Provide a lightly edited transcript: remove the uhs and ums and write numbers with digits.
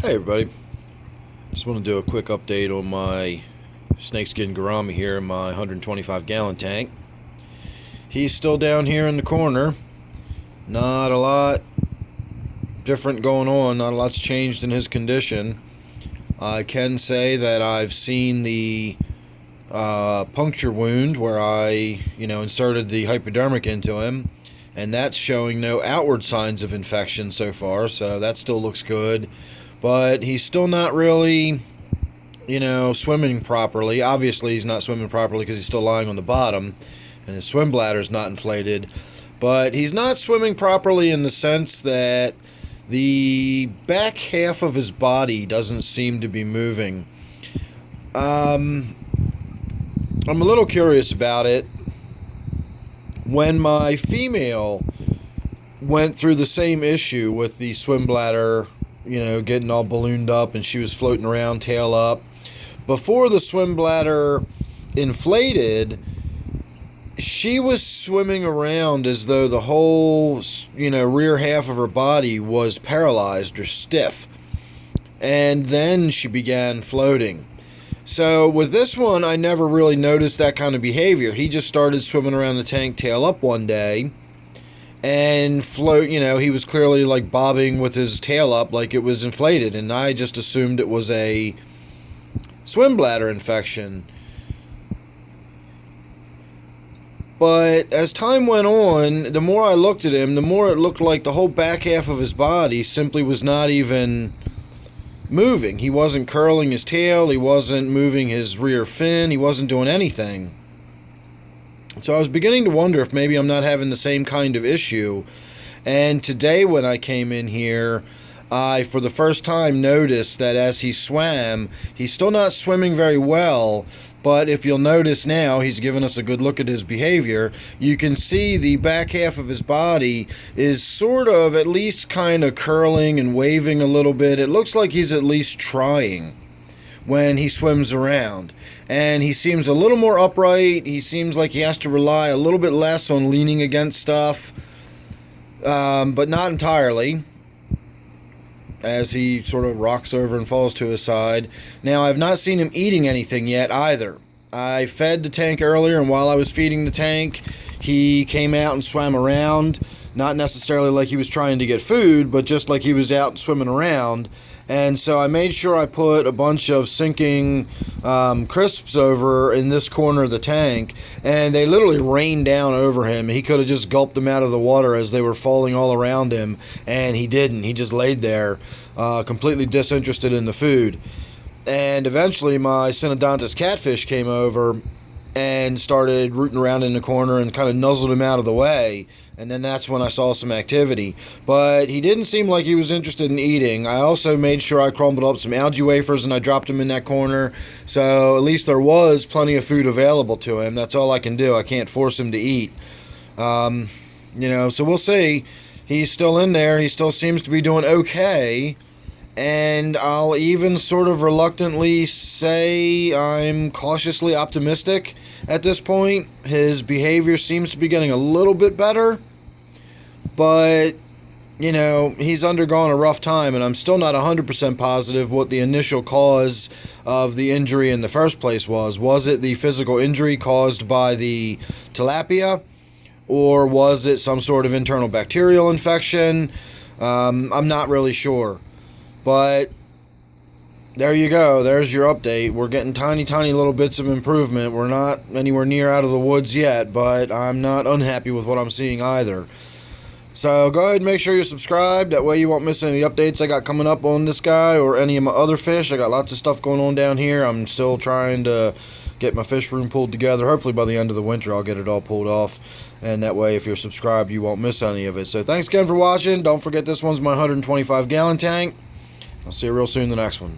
Hey everybody, just want to do a quick update on my Snakeskin Gourami here in my 125 gallon tank. He's still down here in the corner. Not a lot different going on, not a lot's changed in his condition. I can say that I've seen the puncture wound where I inserted the hypodermic into him, and that's showing no outward signs of infection so far, so that still looks good. But he's still not really, swimming properly. Obviously, he's not swimming properly because he's still lying on the bottom, and his swim bladder's not inflated. But he's not swimming properly in the sense that the back half of his body doesn't seem to be moving. I'm a little curious about it. When my female went through the same issue with the swim bladder, getting all ballooned up, and she was floating around tail up, before the swim bladder inflated, she was swimming around as though the whole, rear half of her body was paralyzed or stiff. And then she began floating. So with this one, I never really noticed that kind of behavior. He just started swimming around the tank tail up one day and float, he was clearly like bobbing with his tail up like it was inflated, and I just assumed it was a swim bladder infection. But as time went on, the more I looked at him, the more it looked like the whole back half of his body simply was not even moving. He wasn't curling his tail, he wasn't moving his rear fin, he wasn't doing anything. So I was beginning to wonder if maybe I'm not having the same kind of issue. And today when I came in here, I, for the first time, noticed that as he swam, he's still not swimming very well, but if you'll notice now, he's given us a good look at his behavior. You can see the back half of his body is sort of at least kind of curling and waving a little bit. It looks like he's at least trying when he swims around. And he seems a little more upright. He seems like he has to rely a little bit less on leaning against stuff, but not entirely, as he sort of rocks over and falls to his side. Now, I've not seen him eating anything yet either. I fed the tank earlier, and while I was feeding the tank, he came out and swam around. Not necessarily like he was trying to get food, but just like he was out swimming around. And so I made sure I put a bunch of sinking crisps over in this corner of the tank, and they literally rained down over him. He could have just gulped them out of the water as they were falling all around him, and he didn't. He just laid there, completely disinterested in the food. And eventually my Synodontis catfish came over and started rooting around in the corner and kind of nuzzled him out of the way. And then that's when I saw some activity. But he didn't seem like he was interested in eating. I also made sure I crumbled up some algae wafers and I dropped them in that corner. So at least there was plenty of food available to him. That's all I can do. I can't force him to eat. So we'll see. He's still in there. He still seems to be doing okay. And I'll even sort of reluctantly say I'm cautiously optimistic at this point. His behavior seems to be getting a little bit better, but, he's undergone a rough time, and I'm still not 100% positive what the initial cause of the injury in the first place was. Was it the physical injury caused by the tilapia, or was it some sort of internal bacterial infection? I'm not really sure. But there you go. There's your update. We're getting tiny, tiny little bits of improvement. We're not anywhere near out of the woods yet, but I'm not unhappy with what I'm seeing either. So go ahead and make sure you're subscribed. That way you won't miss any of the updates I got coming up on this guy or any of my other fish. I got lots of stuff going on down here. I'm still trying to get my fish room pulled together. Hopefully by the end of the winter I'll get it all pulled off. And that way if you're subscribed you won't miss any of it. So thanks again for watching. Don't forget this one's my 125 gallon tank. I'll see you real soon in the next one.